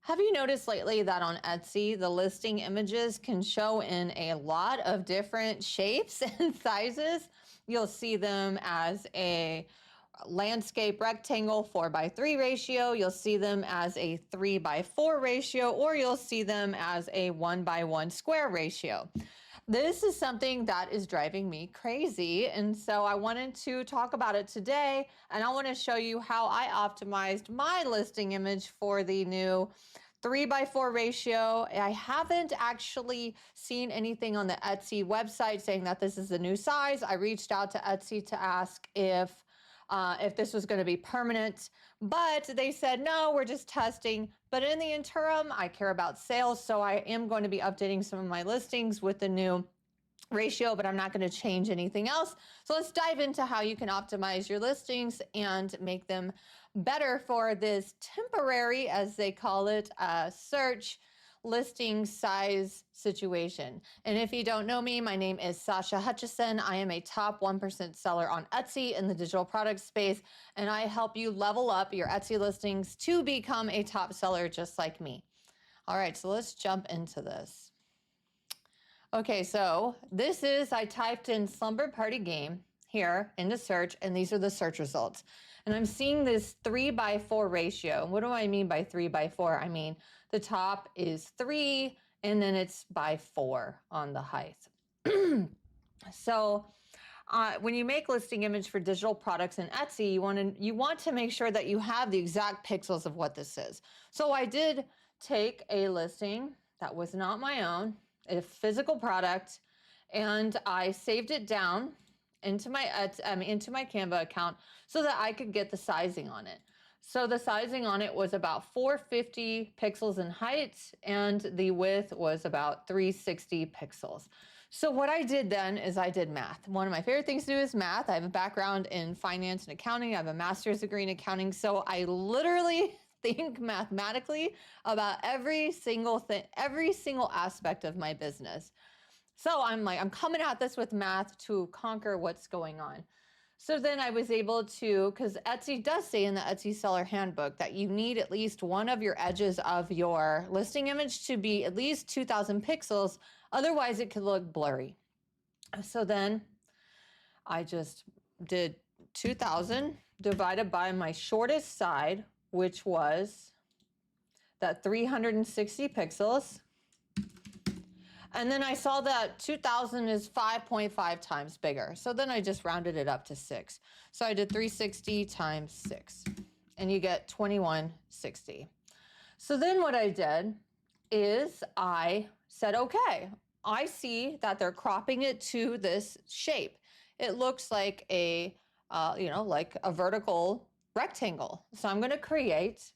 Have you noticed lately that on Etsy, the listing images can show in a lot of different shapes and sizes? You'll see them as a landscape rectangle 4:3 ratio. You'll see them as a 3:4 ratio, or you'll see them as a 1:1 square ratio. This is something that is driving me crazy. And so I wanted to talk about it today. And I want to show you how I optimized my listing image for the new 3:4 ratio. I haven't actually seen anything on the Etsy website saying that this is the new size. I reached out to Etsy to ask if this was going to be permanent, but they said, no, we're just testing. But in the interim, I care about sales. So I am going to be updating some of my listings with the new ratio, but I'm not going to change anything else. So let's dive into how you can optimize your listings and make them better for this temporary, as they call it, search listing size situation. And if you don't know me, my name is Sasha Hutchison. I am a top 1% seller on Etsy in the digital product space, and I help you level up your Etsy listings to become a top seller just like me. All right, so let's jump into this. Okay, so I typed in slumber party game here into search, and these are the search results. And I'm seeing this 3:4 ratio. What do I mean by 3:4? I mean, the top is 3, and then it's by 4 on the height. So when you make listing image for digital products in Etsy, you want to make sure that you have the exact pixels of what this is. So I did take a listing that was not my own, a physical product, and I saved it down into my Canva account so that I could get the sizing on it. So the sizing on it was about 450 pixels in height, and the width was about 360 pixels. So what I did then is I did math. One of my favorite things to do is math. I have a background in finance and accounting. I have a master's degree in accounting. So I literally think mathematically about every single thing, every single aspect of my business. So I'm coming at this with math to conquer what's going on. So then I was able to, because Etsy does say in the Etsy Seller Handbook that you need at least one of your edges of your listing image to be at least 2,000 pixels. Otherwise, it could look blurry. So then I just did 2,000 divided by my shortest side, which was that 360 pixels. And then I saw that 2,000 is 5.5 times bigger. So then I just rounded it up to 6. So I did 360 times 6, and you get 2160. So then what I did is I said, okay, I see that they're cropping it to this shape. It looks like a, like a vertical rectangle. So I'm going to create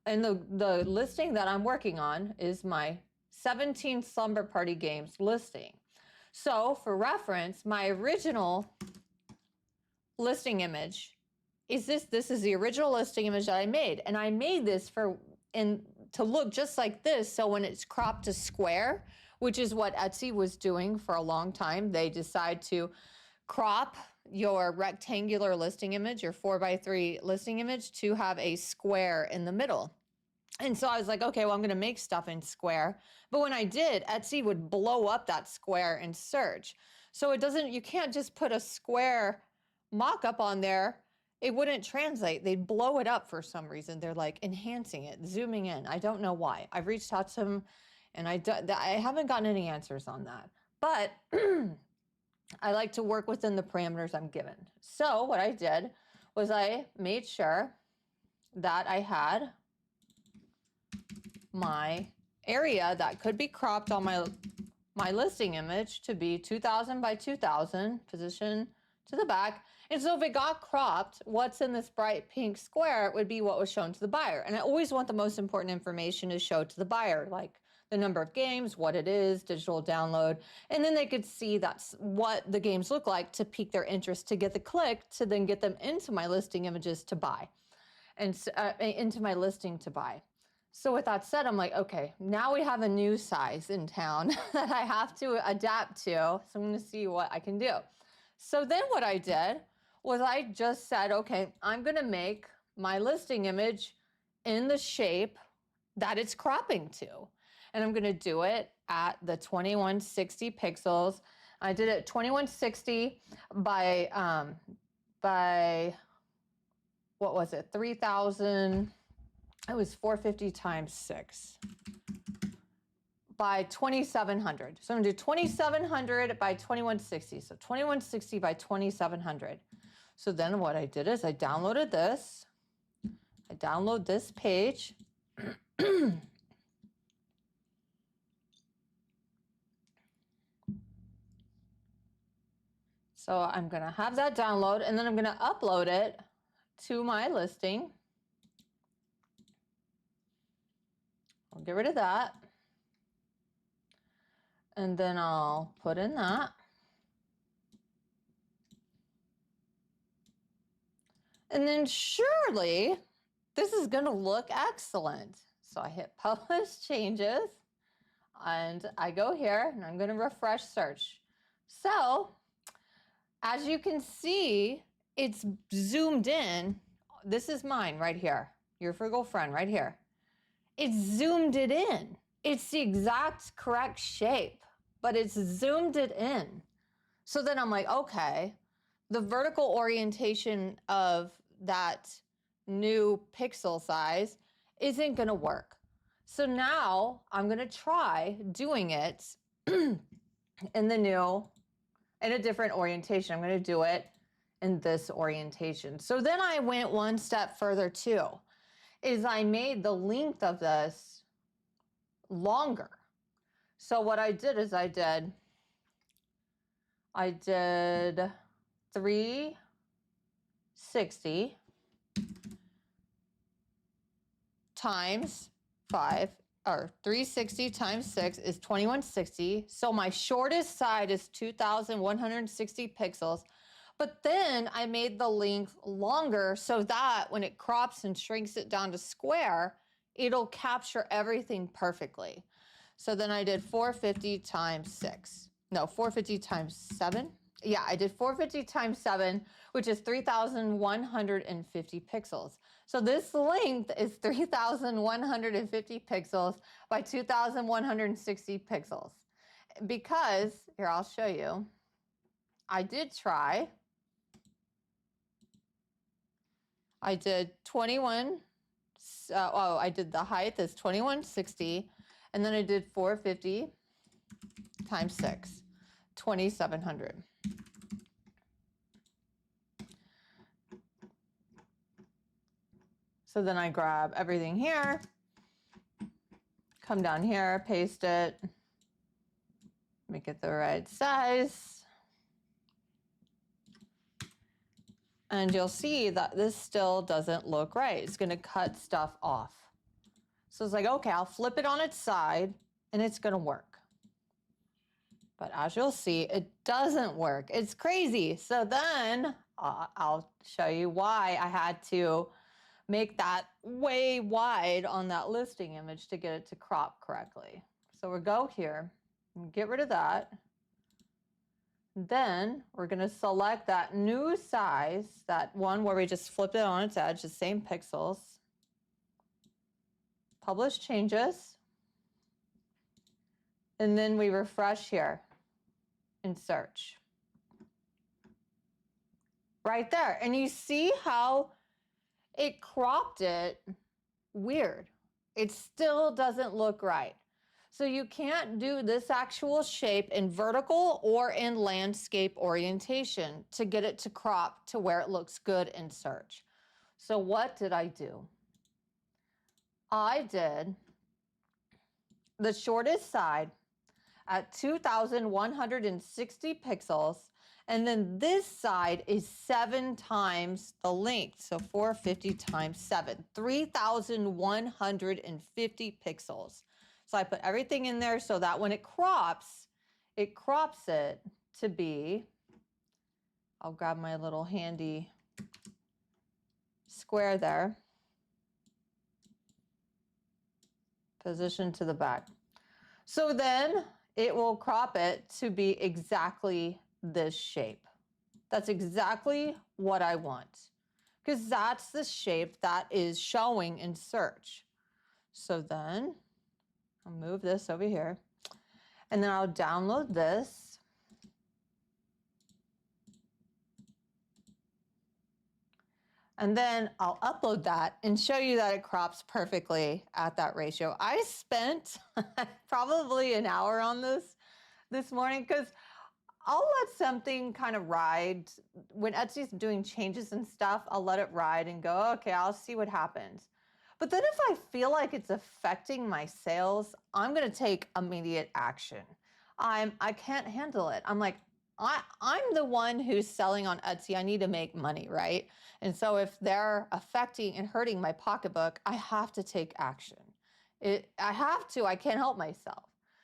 and the listing that I'm working on is my 17 slumber party games listing. So for reference, my original listing image is this is the original listing image that I made. And I made this to look just like this. So when it's cropped to square, which is what Etsy was doing for a long time, they decide to crop your rectangular listing image, your 4:3 listing image, to have a square in the middle. And so I was like, okay, well, I'm going to make stuff in square. But when I did, Etsy would blow up that square in search. So you can't just put a square mock-up on there. It wouldn't translate. They'd blow it up for some reason. They're like enhancing it, zooming in. I don't know why. I've reached out to them, and I haven't gotten any answers on that. But I like to work within the parameters I'm given. So what I did was I made sure that I had my area that could be cropped on my listing image to be 2,000 by 2,000, position to the back. And so if it got cropped, what's in this bright pink square would be what was shown to the buyer. And I always want the most important information to show to the buyer, like the number of games, what it is, digital download, and then they could see that's what the games look like to pique their interest, to get the click, to then get them into my listing images to buy, and into my listing to buy. So with that said, I'm like, okay, now we have a new size in town that I have to adapt to. So I'm going to see what I can do. So then what I did was I just said, okay, I'm going to make my listing image in the shape that it's cropping to. And I'm gonna do it at the 2160 pixels. I did it 2160 by what was it, 3000, it was 450 times 6 by 2700. So I'm gonna do 2700 by 2160. So 2160 by 2700. So then what I did is I downloaded this. I download this page. So I'm gonna have that download and then I'm gonna upload it to my listing. I'll get rid of that. And then I'll put in that. And then surely this is gonna look excellent. So I hit publish changes and I go here and I'm gonna refresh search. So as you can see, it's zoomed in. This is mine right here, your frugal friend right here. It's zoomed it in. It's the exact correct shape, but it's zoomed it in. So then I'm like, okay, the vertical orientation of that new pixel size isn't gonna work. So now I'm gonna try doing it in a different orientation. I'm gonna do it in this orientation. So then I went one step further too, is I made the length of this longer. So what I did is I did 360 times 5, or 360 times 6 is 2160. So my shortest side is 2160 pixels. But then I made the length longer so that when it crops and shrinks it down to square, it'll capture everything perfectly. So then I did 450 times 6. No, 450 times 7. Yeah, I did 450 times 7, which is 3,150 pixels. So this length is 3,150 pixels by 2,160 pixels. Because, here, I'll show you. I did try. I did 21, I did the height is 2160, and then I did 450 times 6, 2,700. So then I grab everything here, come down here, paste it, make it the right size. And you'll see that this still doesn't look right. It's gonna cut stuff off. So it's like, okay, I'll flip it on its side and it's gonna work. But as you'll see, it doesn't work. It's crazy. So then I'll show you why I had to make that way wide on that listing image to get it to crop correctly. So we'll go here and get rid of that. Then we're going to select that new size, that one where we just flipped it on its edge, the same pixels. Publish changes. And then we refresh here and search. Right there. And you see how it cropped it weird. It still doesn't look right. So you can't do this actual shape in vertical or in landscape orientation to get it to crop to where it looks good in search. So what did I do? I did the shortest side at 2,160 pixels, and then this side is 7 times the length. So 450 times 7, 3,150 pixels. So I put everything in there so that when it crops it to be, I'll grab my little handy square there, position to the back. So then it will crop it to be exactly this shape. That's exactly what I want, because that's the shape that is showing in search. So then I'll move this over here and then I'll download this. And then I'll upload that and show you that it crops perfectly at that ratio. I spent probably an hour on this morning because I'll let something kind of ride. When Etsy's doing changes and stuff, I'll let it ride and go, okay, I'll see what happens. But then if I feel like it's affecting my sales, I'm gonna take immediate action. I can't handle it. I'm like, I'm the one who's selling on Etsy. I need to make money, right? And so if they're affecting and hurting my pocketbook, I have to take action. I have to, I can't help myself.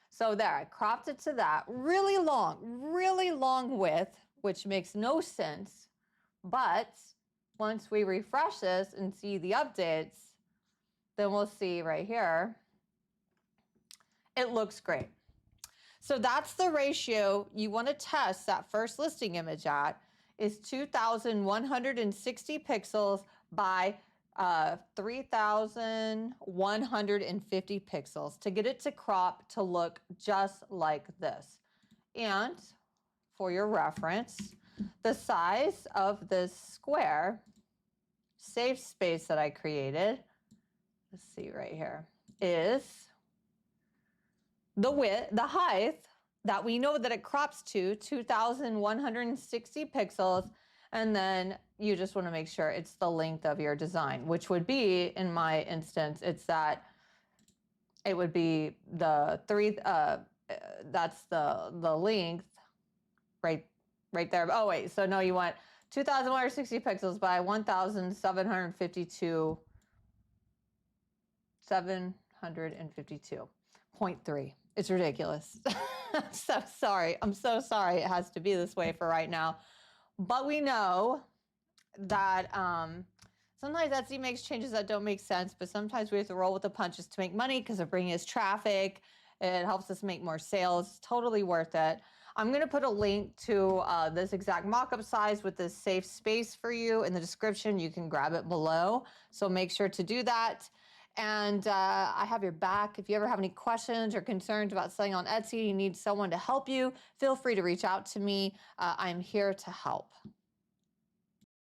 So there, I cropped it to that really long width, which makes no sense. But once we refresh this and see the updates, then we'll see right here, it looks great. So that's the ratio you want to test that first listing image at, is 2,160 pixels by 3,150 pixels to get it to crop to look just like this. And for your reference, the size of this square safe space that I created, let's see right here, is the width, the height that we know that it crops to 2,160 pixels. And then you just want to make sure it's the length of your design, which would be, in my instance, it's that it would be the that's the length right there. Oh wait, so no, you want 2,160 pixels by 1,752, 752.3. It's ridiculous. So sorry. I'm so sorry it has to be this way for right now. But we know that sometimes Etsy makes changes that don't make sense, but sometimes we have to roll with the punches to make money because it brings us traffic. It helps us make more sales. It's totally worth it. I'm going to put a link to this exact mock-up size with this safe space for you in the description. You can grab it below. So make sure to do that. And I have your back. If you ever have any questions or concerns about selling on Etsy, you need someone to help you, feel free to reach out to me. I'm here to help.